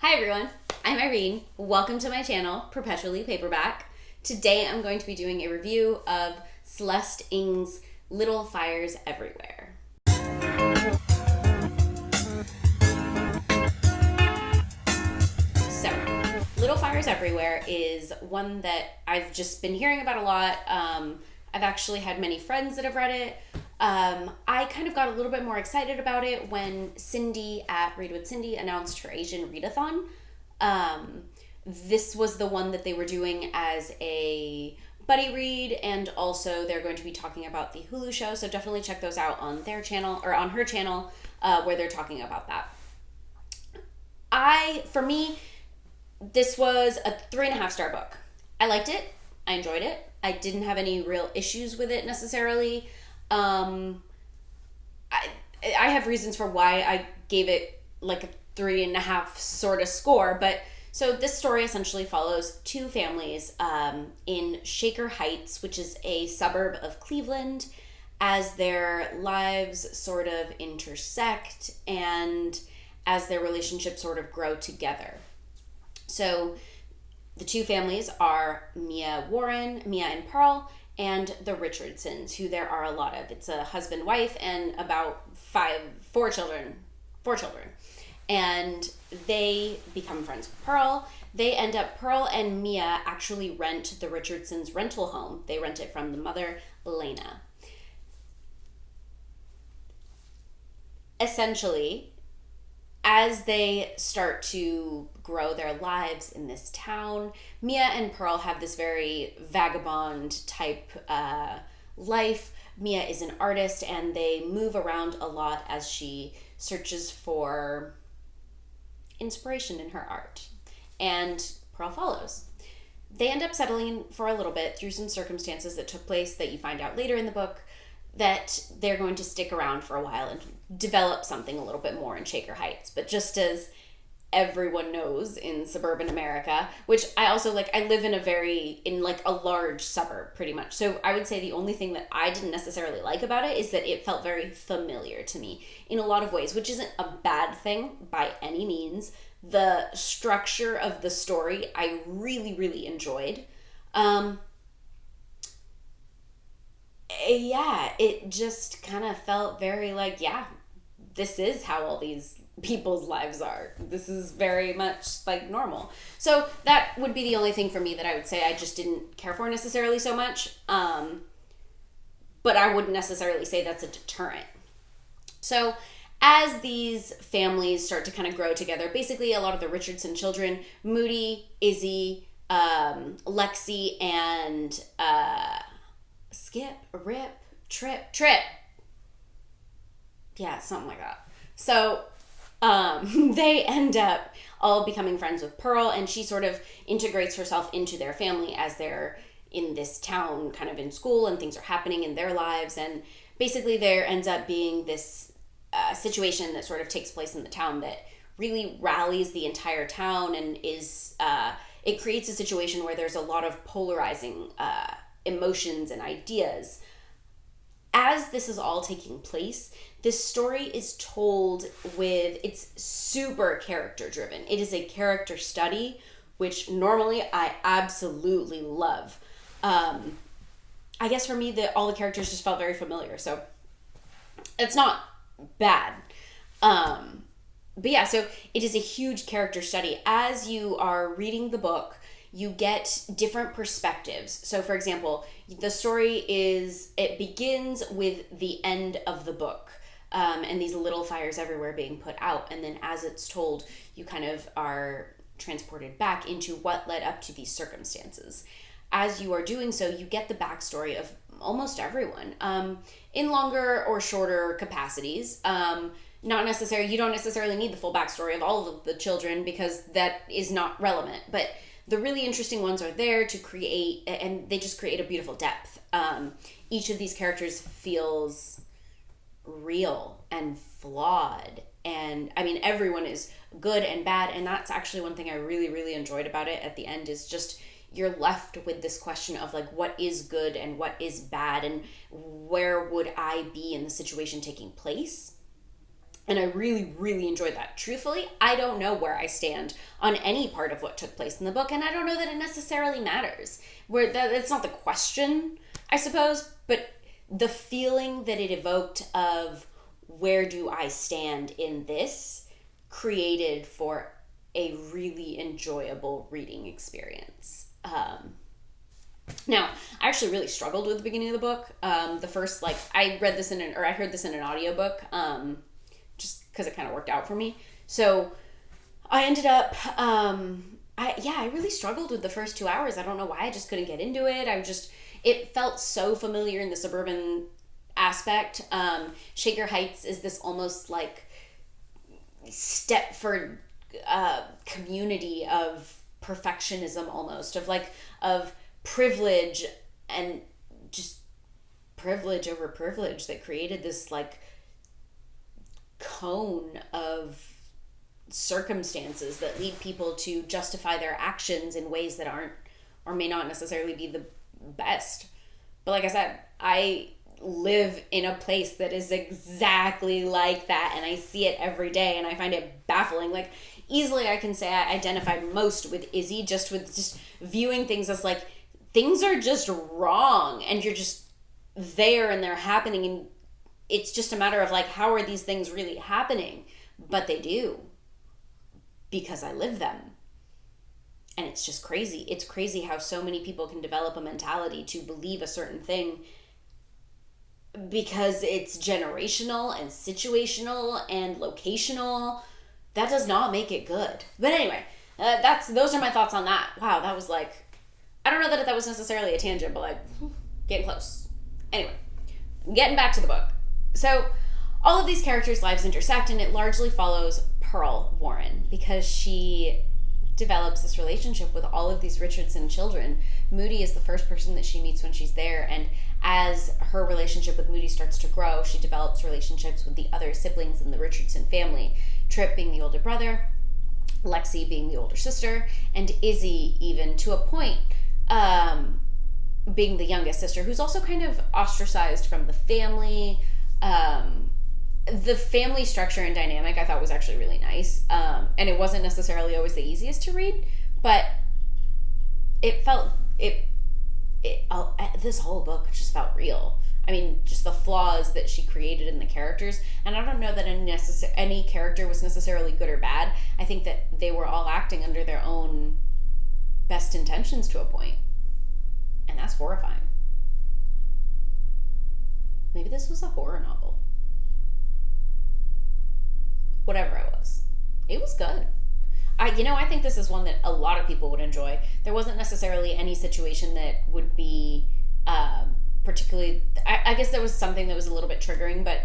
Hi everyone, I'm Irene. Welcome to my channel, Perpetually Paperback. Today I'm going to be doing a review of Celeste Ng's Little Fires Everywhere. So, Little Fires Everywhere is one that I've just been hearing about a lot. I've actually had many friends that have read it. I kind of got a little bit more excited about it when Cindy at Read with Cindy announced her Asian readathon. This was the one that they were doing as a buddy read, and also they're going to be talking about the Hulu show, so definitely check those out on their channel, or on her channel, where they're talking about that. For me, this was a 3.5-star book. I liked it. I enjoyed it. I didn't have any real issues with it necessarily. I have reasons for why I gave it like a 3.5 sort of score, but so this story essentially follows two families in Shaker Heights, which is a suburb of Cleveland, as their lives sort of intersect and as their relationships sort of grow together. So the two families are Mia and Pearl, and the Richardsons, who there are a lot of. It's a husband-wife and about four children. And they become friends with Pearl. Pearl and Mia actually rent the Richardsons' rental home. They rent it from the mother, Elena. Essentially, as they start to grow their lives in this town, Mia and Pearl have this very vagabond type life. Mia is an artist, and they move around a lot as she searches for inspiration in her art. And Pearl follows. They end up settling for a little bit through some circumstances that took place that you find out later in the book, that they're going to stick around for a while and develop something a little bit more in Shaker Heights. But just as everyone knows in suburban America, which I also like, I live in a large suburb pretty much. So I would say the only thing that I didn't necessarily like about it is that it felt very familiar to me in a lot of ways, which isn't a bad thing by any means. The structure of the story I really, really enjoyed. It just kind of felt very like, this is how all these people's lives are. This is very much like normal. So that would be the only thing for me that I would say I just didn't care for necessarily so much. But I wouldn't necessarily say that's a deterrent. So as these families start to kind of grow together, basically a lot of the Richardson children, Moody, Izzy, Lexi, and Skip, Rip, Trip. Yeah, something like that. So they end up all becoming friends with Pearl, and she sort of integrates herself into their family as they're in this town, kind of in school, and things are happening in their lives. And basically there ends up being this situation that sort of takes place in the town that really rallies the entire town, and it creates a situation where there's a lot of polarizing emotions and ideas. As this is all taking place, this story is told it's super character driven. It is a character study, which normally I absolutely love. I guess for me, all the characters just felt very familiar, so it's not bad. But yeah, so it is a huge character study. As you are reading the book, you get different perspectives. So for example, the story it begins with the end of the book, and these little fires everywhere being put out. And then as it's told, you kind of are transported back into what led up to these circumstances. As you are doing so, you get the backstory of almost everyone, in longer or shorter capacities. You don't necessarily need the full backstory of all of the children, because that is not relevant. But the really interesting ones are there to create, and they just create a beautiful depth. Each of these characters feels real and flawed. And I mean, everyone is good and bad. And that's actually one thing I really, really enjoyed about it at the end, is just you're left with this question of like, what is good and what is bad, and where would I be in the situation taking place? And I really, really enjoyed that. Truthfully, I don't know where I stand on any part of what took place in the book, and I don't know that it necessarily matters. It's not the question, I suppose, but the feeling that it evoked of where do I stand in this created for a really enjoyable reading experience. Now, I actually really struggled with the beginning of the book. The first, I heard this in an audiobook, just because it kind of worked out for me. So I ended up, I really struggled with the first 2 hours. I don't know why, I just couldn't get into it. It felt so familiar in the suburban aspect. Shaker Heights is this almost like Stepford community of perfectionism, almost, of privilege, and just privilege over privilege that created this cone of circumstances that lead people to justify their actions in ways that aren't or may not necessarily be the best. But like I said, I live in a place that is exactly like that, and I see it every day, and I find it baffling. Easily I can say I identified most with Izzy, just viewing things as things are just wrong, and you're just there and they're happening, and it's just a matter of how are these things really happening? But they do, because I live them. And it's just crazy. It's crazy how so many people can develop a mentality to believe a certain thing because it's generational and situational and locational. That does not make it good. But anyway, those are my thoughts on that. Wow, that was I don't know that was necessarily a tangent, but getting close. Anyway, getting back to the book. So all of these characters' lives intersect, and it largely follows Pearl Warren because she develops this relationship with all of these Richardson children. Moody is the first person that she meets when she's there, and as her relationship with Moody starts to grow, she develops relationships with the other siblings in the Richardson family. Trip being the older brother, Lexi being the older sister, and Izzy, even to a point, being the youngest sister, who's also kind of ostracized from the family. The family structure and dynamic I thought was actually really nice. And it wasn't necessarily always the easiest to read, but it felt, this whole book just felt real. I mean, just the flaws that she created in the characters. And I don't know that any character was necessarily good or bad. I think that they were all acting under their own best intentions to a point. And that's horrifying. Maybe this was a horror novel. Whatever it was good. I think this is one that a lot of people would enjoy. There wasn't necessarily any situation that would be particularly, I guess there was something that was a little bit triggering, but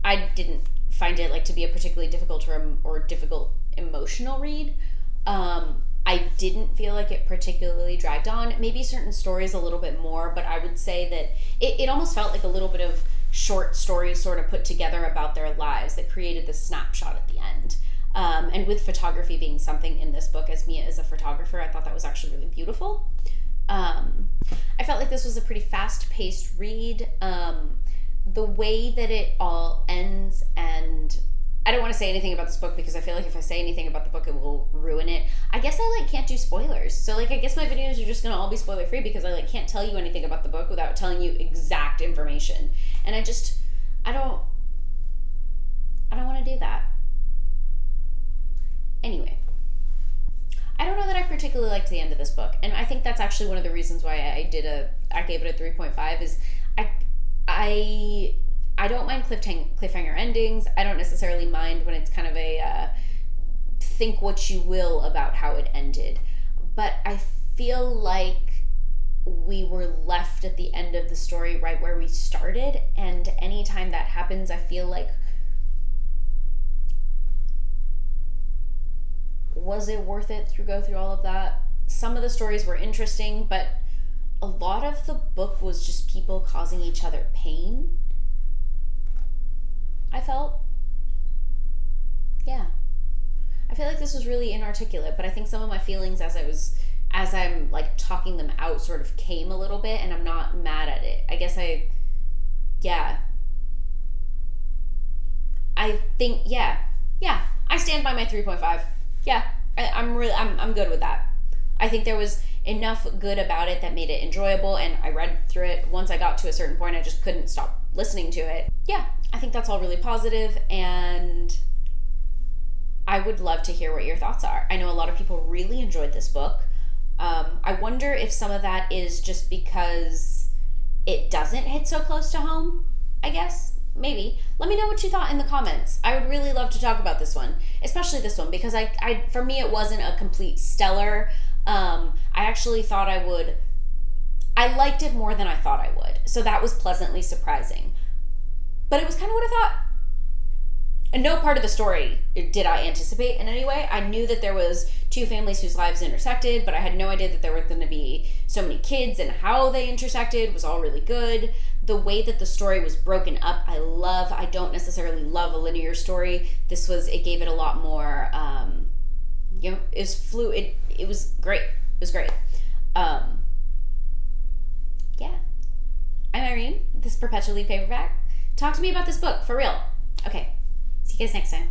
I didn't find it to be a particularly difficult or difficult emotional read. I didn't feel like it particularly dragged on. Maybe certain stories a little bit more, but I would say that it almost felt like a little bit of short stories sort of put together about their lives that created this snapshot at the end. And with photography being something in this book, as Mia is a photographer, I thought that was actually really beautiful. I felt like this was a pretty fast-paced read. The way that it all ends, and I don't want to say anything about this book because I feel like if I say anything about the book, it will ruin it. I guess I can't do spoilers. So I guess my videos are just going to all be spoiler free because I can't tell you anything about the book without telling you exact information. And I don't want to do that. Anyway, I don't know that I particularly liked the end of this book. And I think that's actually one of the reasons why I gave it a 3.5 is I don't mind cliffhanger endings. I don't necessarily mind when it's kind of a think what you will about how it ended. But I feel like we were left at the end of the story right where we started. And anytime that happens, I feel like, was it worth it to go through all of that? Some of the stories were interesting, but a lot of the book was just people causing each other pain. I felt. Yeah. I feel like this was really inarticulate, but I think some of my feelings as I'm talking them out sort of came a little bit, and I'm not mad at it. I guess I I think, yeah, I stand by my 3.5. Yeah, I'm good with that. I think there was enough good about it that made it enjoyable, and I read through it. Once I got to a certain point, I just couldn't stop listening to it. Yeah, I think that's all really positive, and I would love to hear what your thoughts are. I know a lot of people really enjoyed this book. I wonder if some of that is just because it doesn't hit so close to home, I guess. Maybe. Let me know what you thought in the comments. I would really love to talk about this one, especially this one, because I for me, it wasn't a complete stellar. I actually thought I liked it more than I thought I would. So that was pleasantly surprising. But it was kind of what I thought. And no part of the story did I anticipate in any way. I knew that there was two families whose lives intersected, but I had no idea that there were going to be so many kids, and how they intersected was all really good. The way that the story was broken up, I love. I don't necessarily love a linear story. It gave it a lot more, it was fluid. It was great. It was great. Yeah. I'm Irene, this Perpetually Paperback. Talk to me about this book, for real. Okay. See you guys next time.